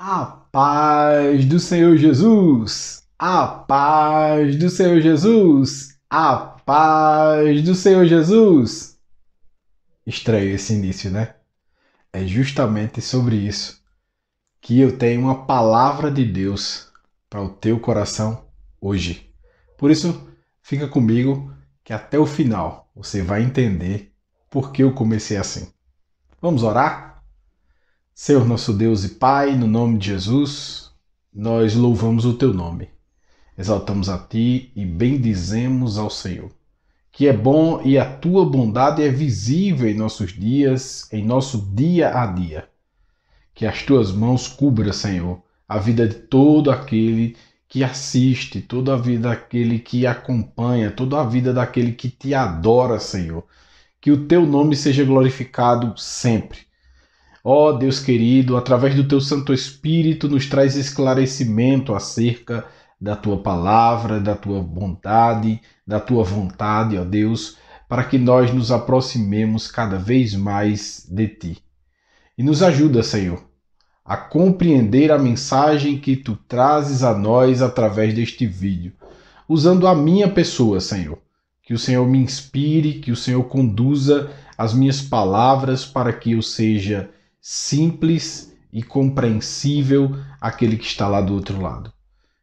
A paz do Senhor Jesus! A paz do Senhor Jesus! A paz do Senhor Jesus! Estranho esse início, né? É justamente sobre isso que eu tenho uma palavra de Deus para o teu coração hoje. Por isso, fica comigo que até o final você vai entender por que eu comecei assim. Vamos orar? Senhor nosso Deus e Pai, no nome de Jesus, nós louvamos o Teu nome, exaltamos a Ti e bendizemos ao Senhor, que é bom e a Tua bondade é visível em nossos dias, em nosso dia a dia. Que as Tuas mãos cubram, Senhor, a vida de todo aquele que assiste, toda a vida daquele que acompanha, toda a vida daquele que Te adora, Senhor. Que o Teu nome seja glorificado sempre. Ó Deus querido, através do Teu Santo Espírito, nos traz esclarecimento acerca da Tua palavra, da Tua bondade, da Tua vontade, ó Deus, para que nós nos aproximemos cada vez mais de Ti. E nos ajuda, Senhor, a compreender a mensagem que Tu trazes a nós através deste vídeo, usando a minha pessoa, Senhor. Que o Senhor me inspire, que o Senhor conduza as minhas palavras para que eu seja simples e compreensível àquele que está lá do outro lado.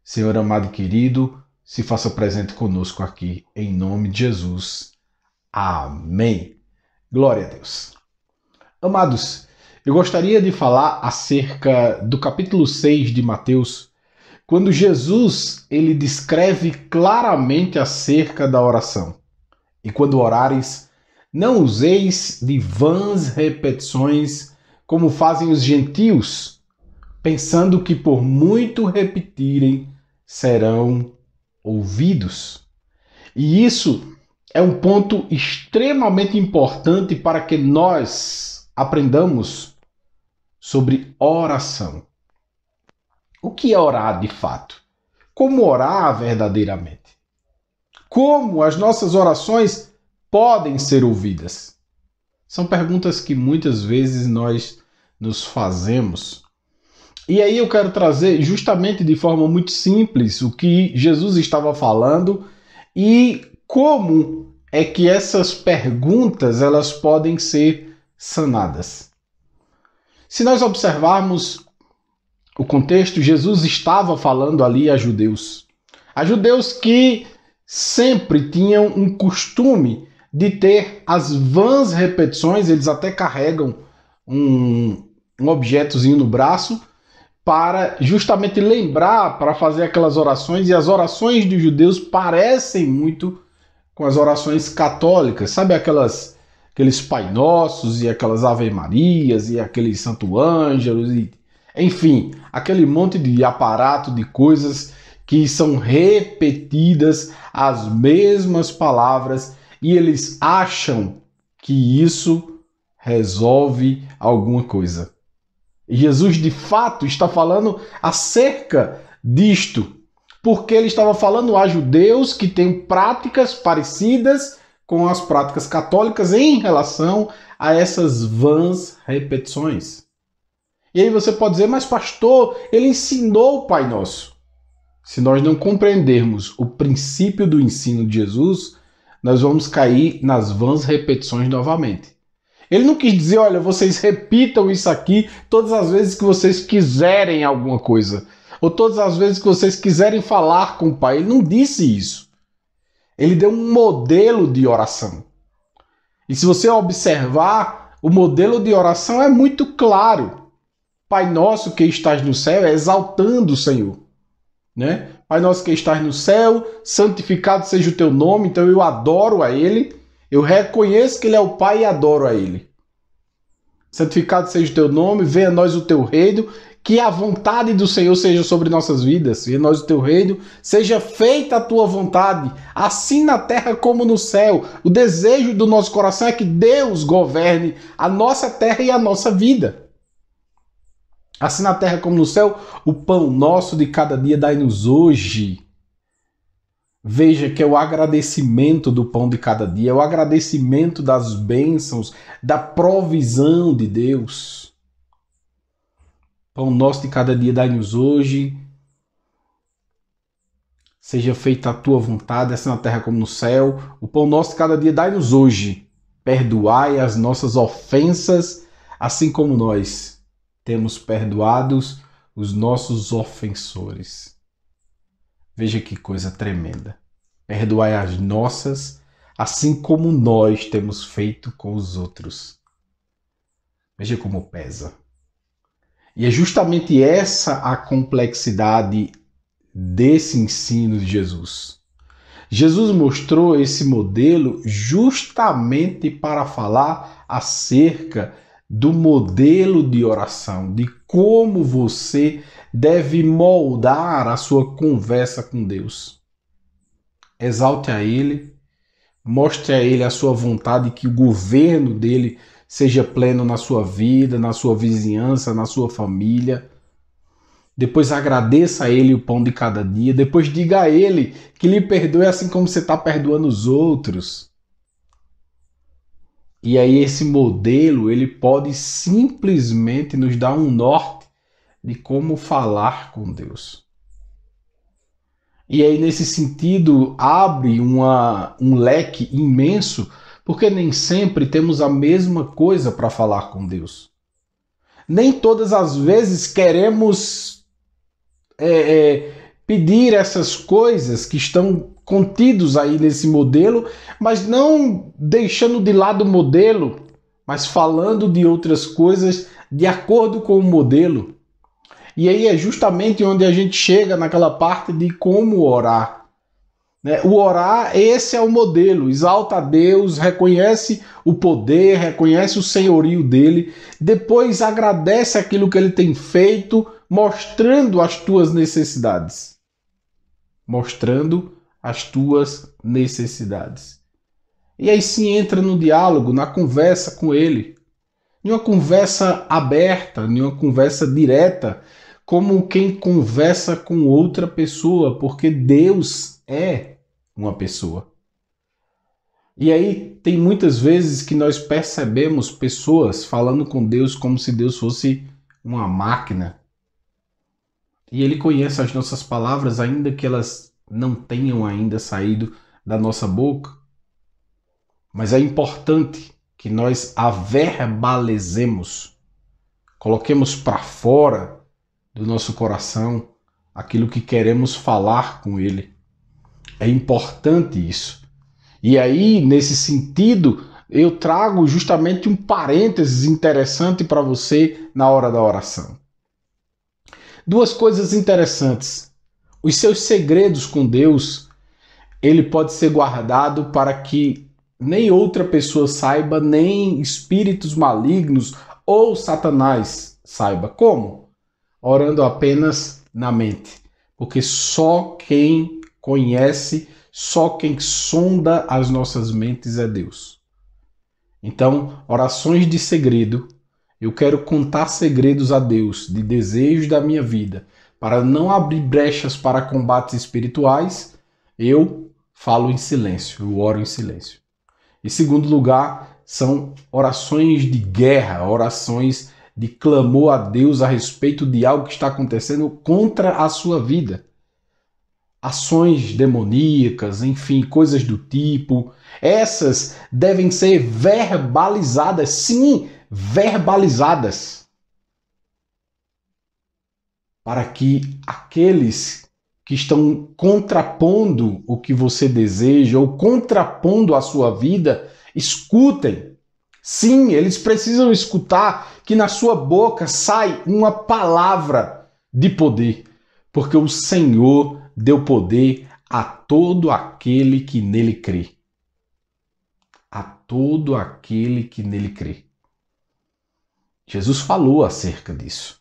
Senhor amado e querido, se faça presente conosco aqui, em nome de Jesus. Amém. Glória a Deus. Amados, eu gostaria de falar acerca do capítulo 6 de Mateus, quando Jesus ele descreve claramente acerca da oração. E quando orares, não useis de vãs repetições, como fazem os gentios, pensando que por muito repetirem serão ouvidos. E isso é um ponto extremamente importante para que nós aprendamos sobre oração. O que é orar de fato? Como orar verdadeiramente? Como as nossas orações podem ser ouvidas? São perguntas que muitas vezes nós nos fazemos. E aí eu quero trazer justamente de forma muito simples o que Jesus estava falando e como é que essas perguntas elas podem ser sanadas. Se nós observarmos o contexto, Jesus estava falando ali a judeus. A judeus que sempre tinham um costume de ter as vãs repetições, eles até carregam um objetozinho no braço para justamente lembrar, para fazer aquelas orações, e as orações dos judeus parecem muito com as orações católicas, sabe aqueles Pai Nossos e aquelas Ave Marias e aqueles Santo Ângelos, e, enfim, aquele monte de aparato de coisas que são repetidas as mesmas palavras e eles acham que isso resolve alguma coisa. E Jesus, de fato, está falando acerca disto, porque ele estava falando a judeus que têm práticas parecidas com as práticas católicas em relação a essas vãs repetições. E aí você pode dizer, mas pastor, ele ensinou o Pai Nosso. Se nós não compreendermos o princípio do ensino de Jesus, nós vamos cair nas vãs repetições novamente. Ele não quis dizer, olha, vocês repitam isso aqui todas as vezes que vocês quiserem alguma coisa, ou todas as vezes que vocês quiserem falar com o Pai. Ele não disse isso. Ele deu um modelo de oração. E se você observar, o modelo de oração é muito claro. Pai nosso que estás no céu, é exaltando o Senhor, né? Pai nosso que estás no céu, santificado seja o teu nome. Então eu adoro a Ele, eu reconheço que Ele é o Pai e adoro a Ele. Santificado seja o teu nome, venha a nós o teu reino, que a vontade do Senhor seja sobre nossas vidas, venha a nós o teu reino, seja feita a tua vontade, assim na terra como no céu. O desejo do nosso coração é que Deus governe a nossa terra e a nossa vida. Assim na terra como no céu, o pão nosso de cada dia dai-nos hoje. Veja que é o agradecimento do pão de cada dia, é o agradecimento das bênçãos, da provisão de Deus. Pão nosso de cada dia dai-nos hoje. Seja feita a tua vontade, assim na terra como no céu. O pão nosso de cada dia dai-nos hoje. Perdoai as nossas ofensas, assim como nós temos perdoados os nossos ofensores. Veja que coisa tremenda. Perdoai as nossas, assim como nós temos feito com os outros. Veja como pesa. E é justamente essa a complexidade desse ensino de Jesus. Jesus mostrou esse modelo justamente para falar acerca do modelo de oração, de como você deve moldar a sua conversa com Deus. Exalte a Ele, mostre a Ele a sua vontade, que o governo dele seja pleno na sua vida, na sua vizinhança, na sua família. Depois agradeça a Ele o pão de cada dia. Depois diga a Ele que lhe perdoe assim como você está perdoando os outros. E aí esse modelo, ele pode simplesmente nos dar um norte de como falar com Deus. E aí nesse sentido abre um leque imenso, porque nem sempre temos a mesma coisa para falar com Deus. Nem todas as vezes queremos pedir essas coisas que estão contidos aí nesse modelo, mas não deixando de lado o modelo, mas falando de outras coisas de acordo com o modelo. E aí é justamente onde a gente chega naquela parte de como orar. O orar, esse é o modelo, exalta a Deus, reconhece o poder, reconhece o senhorio dele, depois agradece aquilo que ele tem feito, mostrando as tuas necessidades. Mostrando as tuas necessidades. E aí sim entra no diálogo, na conversa com ele. Em uma conversa aberta, em uma conversa direta, como quem conversa com outra pessoa, porque Deus é uma pessoa. E aí tem muitas vezes que nós percebemos pessoas falando com Deus como se Deus fosse uma máquina. E Ele conhece as nossas palavras, ainda que elas não tenham ainda saído da nossa boca. Mas é importante que nós a verbalizemos, coloquemos para fora do nosso coração aquilo que queremos falar com Ele. É importante isso. E aí, nesse sentido, eu trago justamente um parênteses interessante para você na hora da oração. Duas coisas interessantes. Os seus segredos com Deus, ele pode ser guardado para que nem outra pessoa saiba, nem espíritos malignos ou Satanás saiba. Como? Orando apenas na mente. Porque só quem conhece, só quem sonda as nossas mentes é Deus. Então, orações de segredo, eu quero contar segredos a Deus, de desejos da minha vida, para não abrir brechas para combates espirituais, eu falo em silêncio, eu oro em silêncio. Em segundo lugar, são orações de guerra, orações de clamor a Deus a respeito de algo que está acontecendo contra a sua vida. Ações demoníacas, enfim, coisas do tipo. Essas devem ser verbalizadas, sim, verbalizadas. Para que aqueles que estão contrapondo o que você deseja ou contrapondo a sua vida, escutem. Sim, eles precisam escutar que na sua boca sai uma palavra de poder, porque o Senhor deu poder a todo aquele que nele crê. A todo aquele que nele crê. Jesus falou acerca disso.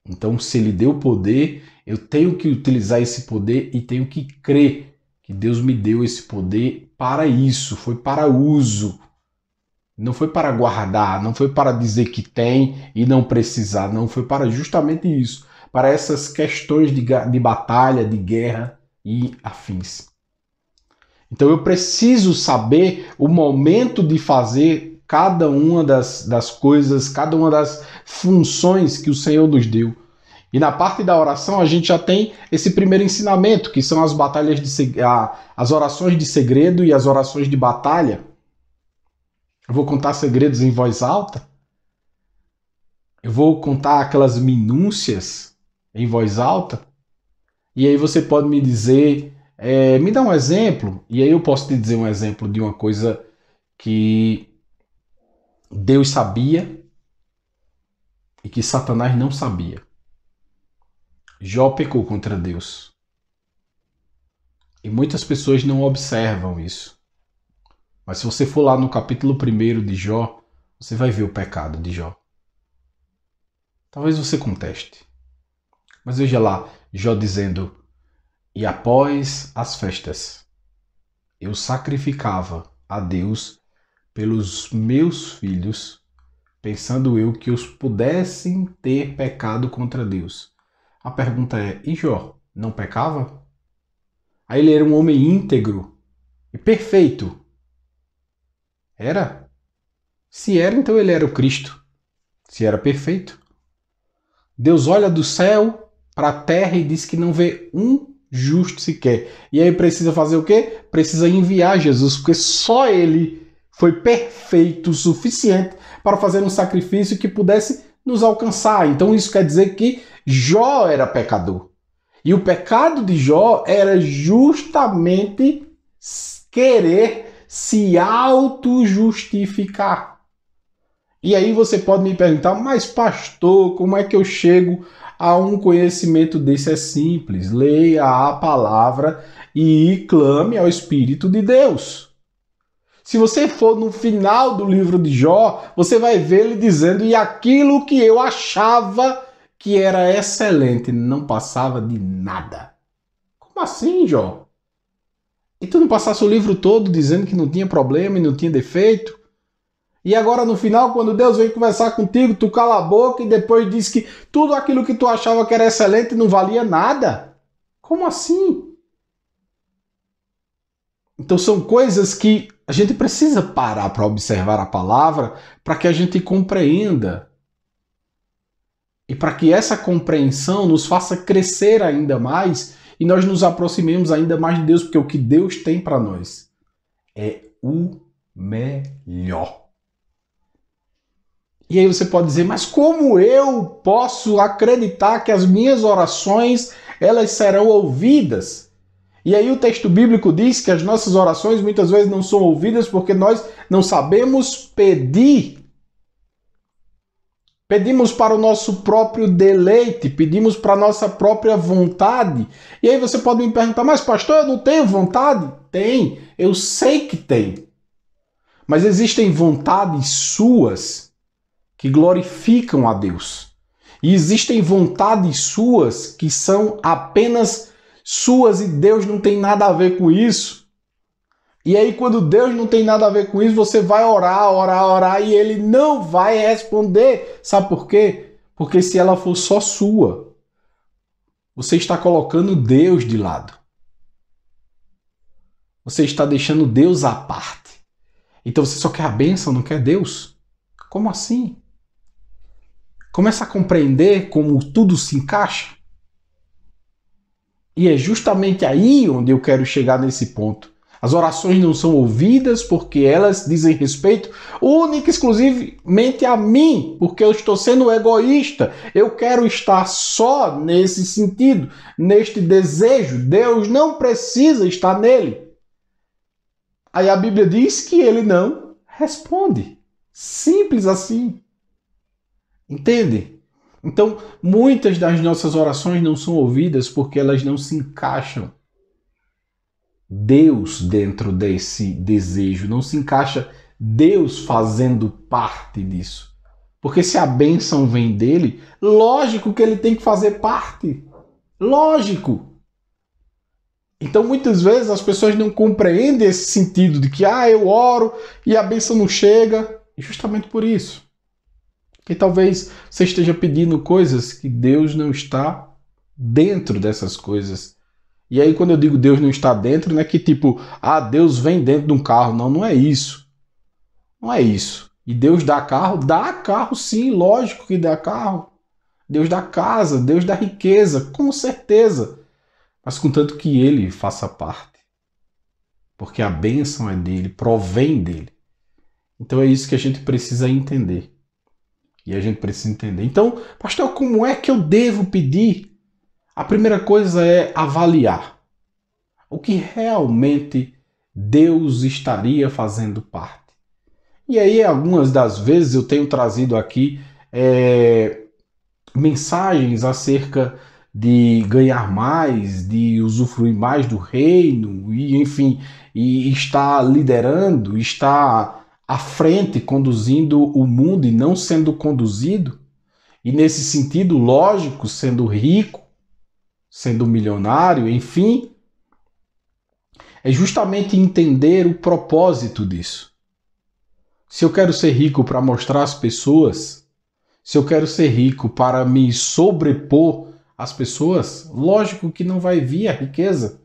Então, se ele deu poder, eu tenho que utilizar esse poder e tenho que crer que Deus me deu esse poder para isso, foi para uso. Não foi para guardar, não foi para dizer que tem e não precisar, não, foi para justamente isso, para essas questões de batalha, de guerra e afins. Então eu preciso saber o momento de fazer cada uma das coisas, cada uma das funções que o Senhor nos deu. E na parte da oração a gente já tem esse primeiro ensinamento, que são as batalhas as orações de segredo e as orações de batalha. Eu vou contar segredos em voz alta. Eu vou contar aquelas minúcias em voz alta. E aí você pode me dizer, me dá um exemplo. E aí eu posso te dizer um exemplo de uma coisa que Deus sabia e que Satanás não sabia. Jó pecou contra Deus. E muitas pessoas não observam isso. Mas se você for lá no capítulo 1 de Jó, você vai ver o pecado de Jó. Talvez você conteste. Mas veja lá, Jó dizendo: e após as festas, eu sacrificava a Deus pelos meus filhos, pensando eu que os pudessem ter pecado contra Deus. A pergunta é, e Jó não pecava? Aí ele era um homem íntegro e perfeito. Era? Se era, então ele era o Cristo. Se era perfeito. Deus olha do céu para a terra e diz que não vê um justo sequer. E aí precisa fazer o quê? Precisa enviar Jesus, porque só ele foi perfeito o suficiente para fazer um sacrifício que pudesse nos alcançar. Então isso quer dizer que Jó era pecador. E o pecado de Jó era justamente querer se auto-justificar. E aí você pode me perguntar, mas pastor, como é que eu chego a um conhecimento desse? É simples, leia a palavra e clame ao Espírito de Deus. Se você for no final do livro de Jó, você vai ver ele dizendo, e aquilo que eu achava que era excelente não passava de nada. Como assim, Jó? E tu não passasse o livro todo dizendo que não tinha problema e não tinha defeito? E agora no final, quando Deus vem conversar contigo, tu cala a boca e depois diz que tudo aquilo que tu achava que era excelente não valia nada? Como assim? Então são coisas que a gente precisa parar para observar a palavra para que a gente compreenda. E para que essa compreensão nos faça crescer ainda mais e nós nos aproximemos ainda mais de Deus, porque o que Deus tem para nós é o melhor. E aí você pode dizer, mas como eu posso acreditar que as minhas orações elas serão ouvidas? E aí o texto bíblico diz que as nossas orações muitas vezes não são ouvidas porque nós não sabemos pedir. Pedimos para o nosso próprio deleite, pedimos para a nossa própria vontade. E aí você pode me perguntar, mas pastor, eu não tenho vontade? Tem, eu sei que tem. Mas existem vontades suas que glorificam a Deus. E existem vontades suas que são apenas suas e Deus não tem nada a ver com isso. E aí quando Deus não tem nada a ver com isso, você vai orar e ele não vai responder. Sabe por quê? Porque se ela for só sua, você está colocando Deus de lado. Você está deixando Deus à parte. Então você só quer a bênção, não quer Deus? Como assim? Começa a compreender como tudo se encaixa. E é justamente aí onde eu quero chegar nesse ponto. As orações não são ouvidas porque elas dizem respeito única e exclusivamente a mim, porque eu estou sendo egoísta. Eu quero estar só nesse sentido, neste desejo. Deus não precisa estar nele. Aí a Bíblia diz que ele não responde. Simples assim. Entende? Então, muitas das nossas orações não são ouvidas porque elas não se encaixam. Deus dentro desse desejo, não se encaixa Deus fazendo parte disso. Porque se a bênção vem dele, lógico que ele tem que fazer parte. Lógico. Então muitas vezes as pessoas não compreendem esse sentido de que eu oro e a bênção não chega. E justamente por isso. Que talvez você esteja pedindo coisas que Deus não está dentro dessas coisas. E aí quando eu digo Deus não está dentro, não é que tipo, Deus vem dentro de um carro. Não, não é isso. Não é isso. E Deus dá carro? Dá carro sim, lógico que dá carro. Deus da casa, Deus da riqueza, com certeza. Mas contanto que ele faça parte. Porque a bênção é dele, provém dele. Então é isso que a gente precisa entender. E a gente precisa entender. Então, pastor, como é que eu devo pedir? A primeira coisa é avaliar o que realmente Deus estaria fazendo parte. E aí, algumas das vezes, eu tenho trazido aqui mensagens acerca de ganhar mais, de usufruir mais do reino, e enfim, e estar liderando, estar à frente, conduzindo o mundo e não sendo conduzido. E nesse sentido, lógico, sendo rico, sendo milionário, enfim, é justamente entender o propósito disso. Se eu quero ser rico para mostrar às pessoas, se eu quero ser rico para me sobrepor às pessoas, lógico que não vai vir a riqueza.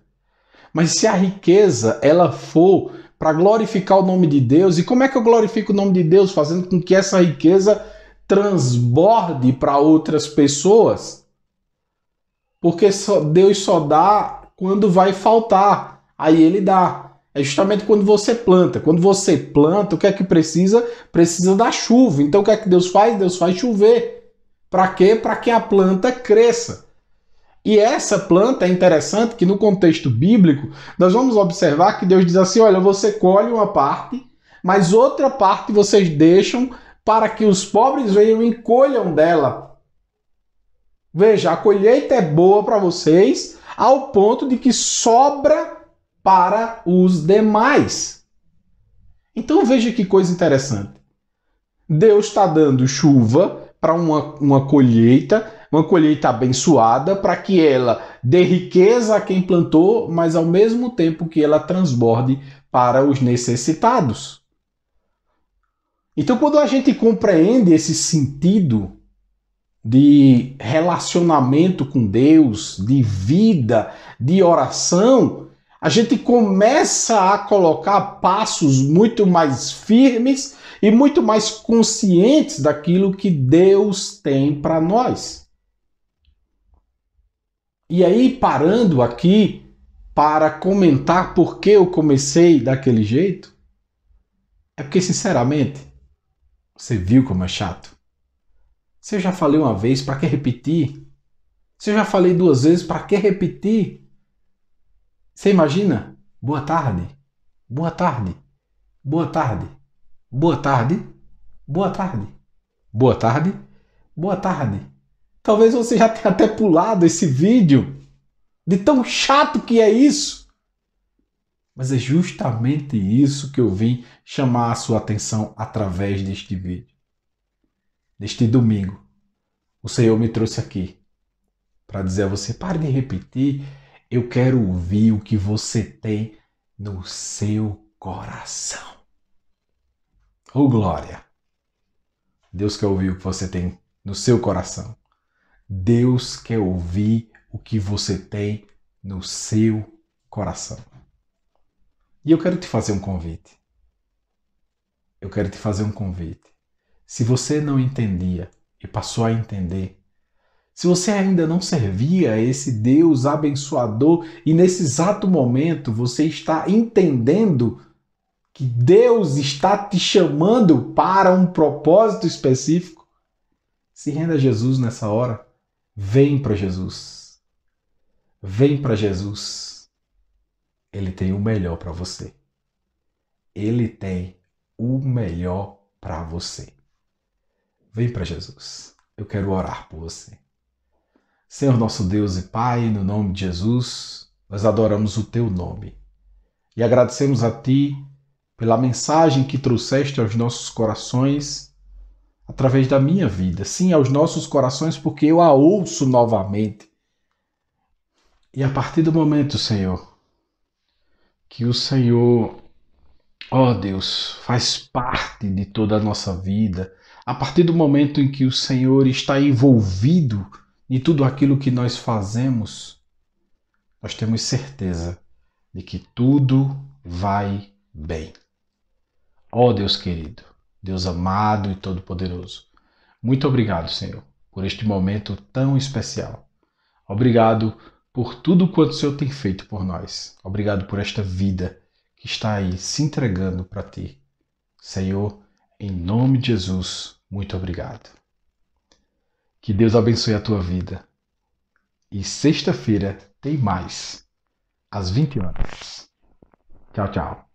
Mas se a riqueza ela for para glorificar o nome de Deus, e como é que eu glorifico o nome de Deus? Fazendo com que essa riqueza transborde para outras pessoas. Porque Deus só dá quando vai faltar. Aí ele dá. É justamente quando você planta. Quando você planta, o que é que precisa? Precisa da chuva. Então o que é que Deus faz? Deus faz chover. Para quê? Para que a planta cresça. E essa planta é interessante que no contexto bíblico nós vamos observar que Deus diz assim, olha, você colhe uma parte, mas outra parte vocês deixam para que os pobres venham e colham dela. Veja, a colheita é boa para vocês ao ponto de que sobra para os demais. Então veja que coisa interessante. Deus está dando chuva para uma colheita abençoada, para que ela dê riqueza a quem plantou, mas ao mesmo tempo que ela transborde para os necessitados. Então quando a gente compreende esse sentido de relacionamento com Deus, de vida, de oração, a gente começa a colocar passos muito mais firmes e muito mais conscientes daquilo que Deus tem para nós. E aí, parando aqui para comentar por que eu comecei daquele jeito, é porque, sinceramente, você viu como é chato? Se eu já falei uma vez, para que repetir? Se eu já falei 2 vezes, para que repetir? Você imagina? Boa tarde, boa tarde, boa tarde, boa tarde, boa tarde, boa tarde, boa tarde. Talvez você já tenha até pulado esse vídeo, de tão chato que é isso. Mas é justamente isso que eu vim chamar a sua atenção através deste vídeo. Neste domingo, o Senhor me trouxe aqui para dizer a você, pare de repetir, eu quero ouvir o que você tem no seu coração. Oh, glória! Deus quer ouvir o que você tem no seu coração. Deus quer ouvir o que você tem no seu coração. E eu quero te fazer um convite. Eu quero te fazer um convite. Se você não entendia e passou a entender, se você ainda não servia a esse Deus abençoador e nesse exato momento você está entendendo que Deus está te chamando para um propósito específico, se renda a Jesus nessa hora. Vem para Jesus. Vem para Jesus. Ele tem o melhor para você. Ele tem o melhor para você. Vem para Jesus. Eu quero orar por você. Senhor nosso Deus e Pai, no nome de Jesus, nós adoramos o Teu nome. E agradecemos a Ti pela mensagem que trouxeste aos nossos corações através da minha vida. Sim, aos nossos corações, porque eu a ouço novamente. E a partir do momento, Senhor, que o Senhor, ó Deus, faz parte de toda a nossa vida, a partir do momento em que o Senhor está envolvido em tudo aquilo que nós fazemos, nós temos certeza de que tudo vai bem. Ó Deus querido, Deus amado e todo-poderoso, muito obrigado, Senhor, por este momento tão especial. Obrigado por tudo quanto o Senhor tem feito por nós. Obrigado por esta vida que está aí se entregando para Ti. Senhor, em nome de Jesus, muito obrigado. Que Deus abençoe a tua vida. E sexta-feira tem mais, às 20 horas. Tchau, tchau.